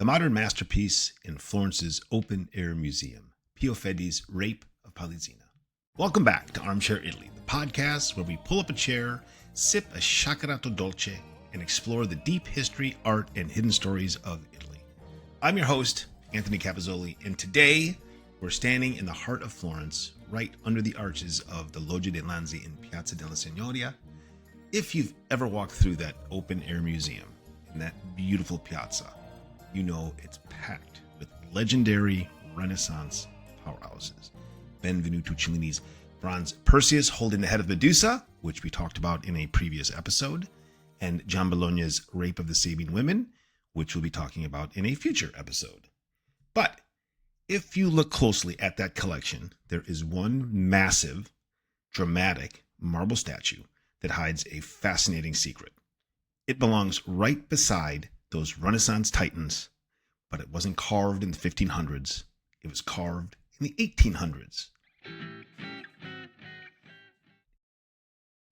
the modern masterpiece in Florence's open-air museum, Pio Fedi's Rape of Polyxena. Welcome back to Armchair Italy, the podcast where we pull up a chair, sip a sciacquerato dolce, and explore the deep history, art, and hidden stories of Italy. I'm your host, Anthony Capizzoli, and today we're standing in the heart of Florence, right under the arches of the Loggia dei Lanzi in Piazza della Signoria. If you've ever walked through that open-air museum in that beautiful piazza, you know it's packed with legendary Renaissance powerhouses. Benvenuto Cellini's bronze Perseus holding the head of Medusa, which we talked about in a previous episode, and Giambologna's Rape of the Sabine Women, which we'll be talking about in a future episode. But if you look closely at that collection, there is one massive, dramatic marble statue that hides a fascinating secret. It belongs right beside those Renaissance titans, but it wasn't carved in the 1500s. It was carved in the 1800s.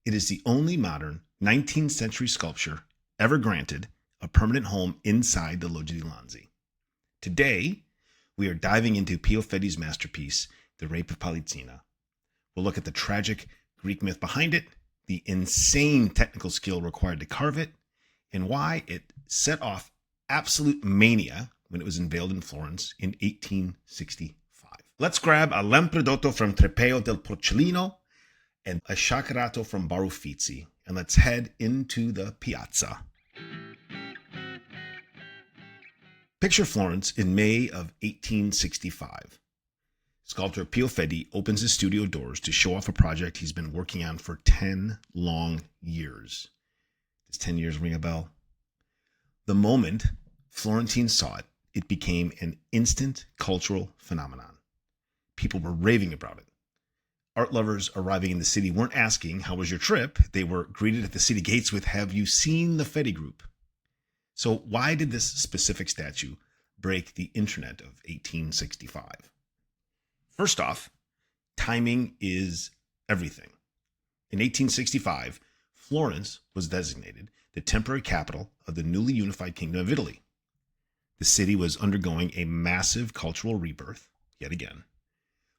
It is the only modern 19th century sculpture ever granted a permanent home inside the Loggia dei Lanzi. Today, we are diving into Pio Fedi's masterpiece, The Rape of Polyxena. We'll look at the tragic Greek myth behind it, the insane technical skill required to carve it, and why it set off absolute mania when it was unveiled in Florence in 1865. Let's grab a Lempredotto from Trepeo del Porcellino and a Sciacquerato from Bar Uffizi, and let's head into the piazza. Picture Florence in May of 1865. Sculptor Pio Fedi opens his studio doors to show off a project he's been working on for 10 long years. Does 10 years ring a bell? The moment Florentine saw it, it became an instant cultural phenomenon. People were raving about it. Art lovers arriving in the city weren't asking, "How was your trip?" They were greeted at the city gates with, "Have you seen the Fedi group?" So why did this specific statue break the internet of 1865? First off, timing is everything. In 1865, Florence was designated the temporary capital of the newly unified Kingdom of Italy. The city was undergoing a massive cultural rebirth, yet again,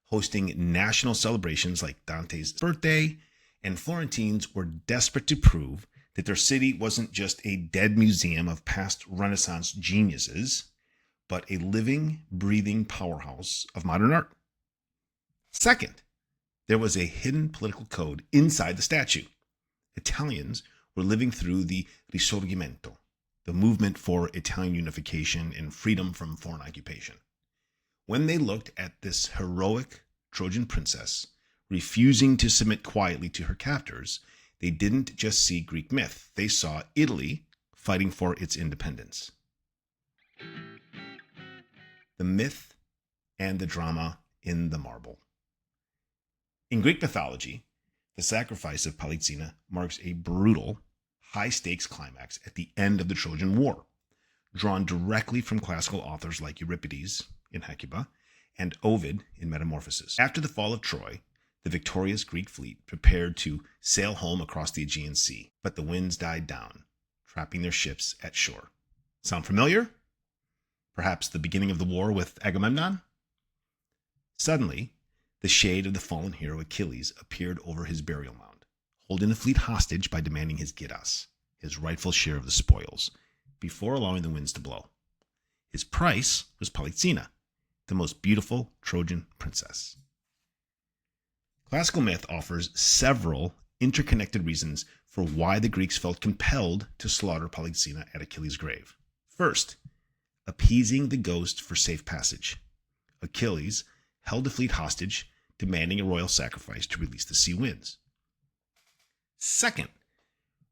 hosting national celebrations like Dante's birthday, and Florentines were desperate to prove that their city wasn't just a dead museum of past Renaissance geniuses, but a living, breathing powerhouse of modern art. Second, there was a hidden political code inside the statue. Italians were living through the Risorgimento, the movement for Italian unification and freedom from foreign occupation. When they looked at this heroic Trojan princess refusing to submit quietly to her captors, they didn't just see Greek myth. They saw Italy fighting for its independence. The myth and the drama in the marble. In Greek mythology, the sacrifice of Polyxena marks a brutal, high-stakes climax at the end of the Trojan War, drawn directly from classical authors like Euripides in Hecuba and Ovid in Metamorphoses. After the fall of Troy, the victorious Greek fleet prepared to sail home across the Aegean Sea, but the winds died down, trapping their ships at shore. Sound familiar? Perhaps the beginning of the war with Agamemnon? Suddenly, the shade of the fallen hero Achilles appeared over his burial mound, holding the fleet hostage by demanding his gyros, his rightful share of the spoils, before allowing the winds to blow. His price was Polyxena, the most beautiful Trojan princess. Classical myth offers several interconnected reasons for why the Greeks felt compelled to slaughter Polyxena at Achilles' grave. First, appeasing the ghost for safe passage. Achilles held the fleet hostage, demanding a royal sacrifice to release the sea winds. Second,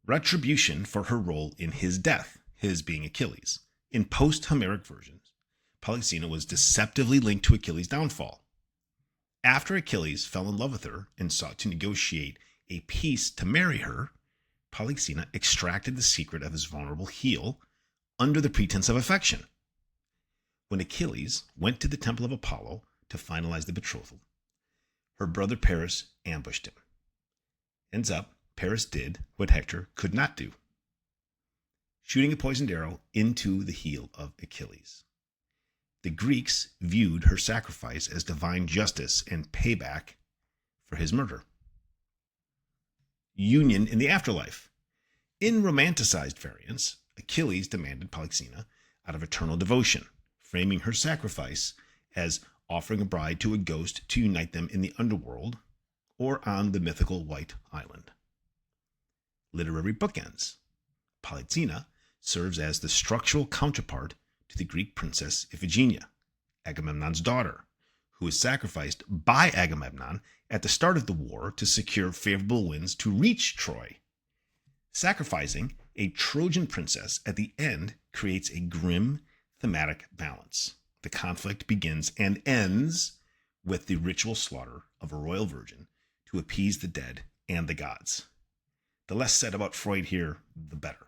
retribution for her role in his death, his being Achilles. In post-Homeric versions, Polyxena was deceptively linked to Achilles' downfall. After Achilles fell in love with her and sought to negotiate a peace to marry her, Polyxena extracted the secret of his vulnerable heel under the pretense of affection. When Achilles went to the temple of Apollo to finalize the betrothal, her brother Paris ambushed him. Ends up, Paris did what Hector could not do, shooting a poisoned arrow into the heel of Achilles. The Greeks viewed her sacrifice as divine justice and payback for his murder. Union in the afterlife. In romanticized variants, Achilles demanded Polyxena out of eternal devotion, framing her sacrifice as offering a bride to a ghost to unite them in the underworld or on the mythical White Island. Literary bookends. Polyxena serves as the structural counterpart to the Greek princess Iphigenia, Agamemnon's daughter, who was sacrificed by Agamemnon at the start of the war to secure favorable winds to reach Troy. Sacrificing a Trojan princess at the end creates a grim thematic balance. The conflict begins and ends with the ritual slaughter of a royal virgin to appease the dead and the gods. The less said about Freud here, the better.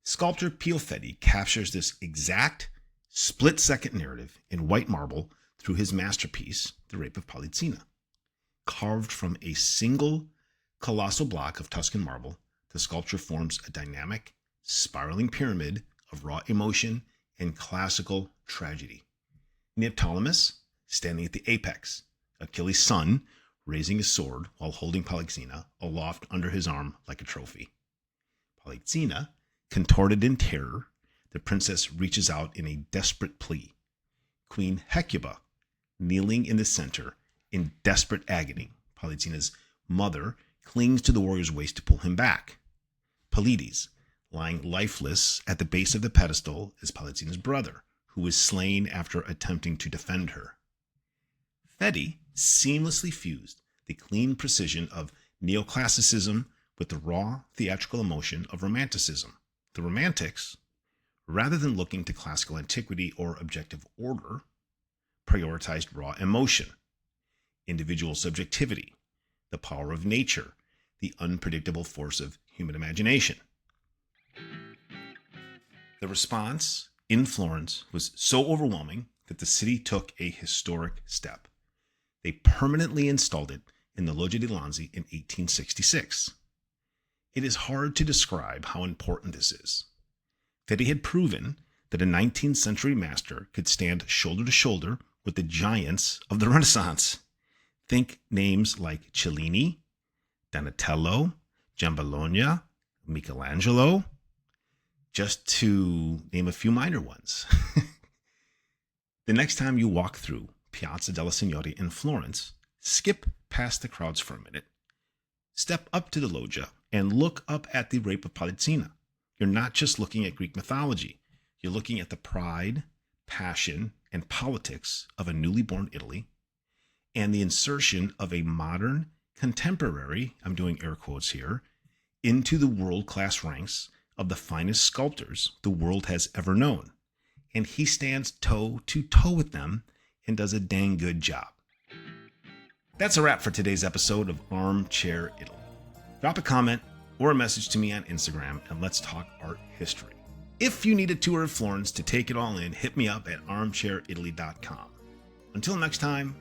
Sculptor Pio Fedi captures this exact split-second narrative in white marble through his masterpiece, The Rape of Polyxena. Carved from a single colossal block of Tuscan marble, the sculpture forms a dynamic, spiraling pyramid of raw emotion and classical tragedy. Neoptolemus, standing at the apex, Achilles' son, raising his sword while holding Polyxena aloft under his arm like a trophy. Polyxena, contorted in terror, the princess reaches out in a desperate plea. Queen Hecuba, kneeling in the center in desperate agony. Polyxena's mother clings to the warrior's waist to pull him back. Pelides, lying lifeless at the base of the pedestal, is Polyxena's brother, who was slain after attempting to defend her. Fedi seamlessly fused the clean precision of neoclassicism with the raw theatrical emotion of romanticism. The Romantics, rather than looking to classical antiquity or objective order, prioritized raw emotion, individual subjectivity, the power of nature, the unpredictable force of human imagination. The response in Florence was so overwhelming that the city took a historic step. They permanently installed it in the Loggia dei Lanzi in 1866. It is hard to describe how important this is. Fedi had proven that a 19th century master could stand shoulder to shoulder with the giants of the Renaissance. Think names like Cellini, Donatello, Giambologna, Michelangelo, just to name a few minor ones. The next time you walk through Piazza della Signoria in Florence, skip past the crowds for a minute, step up to the loggia, and look up at the Rape of Polyxena. You're not just looking at Greek mythology. You're looking at the pride, passion, and politics of a newly born Italy and the insertion of a modern, contemporary, I'm doing air quotes here, into the world-class ranks of the finest sculptors the world has ever known. And he stands toe to toe with them and does a dang good job. That's a wrap for today's episode of Armchair Italy. Drop a comment or a message to me on Instagram and let's talk art history. If you need a tour of Florence to take it all in, hit me up at armchairitaly.com. Until next time,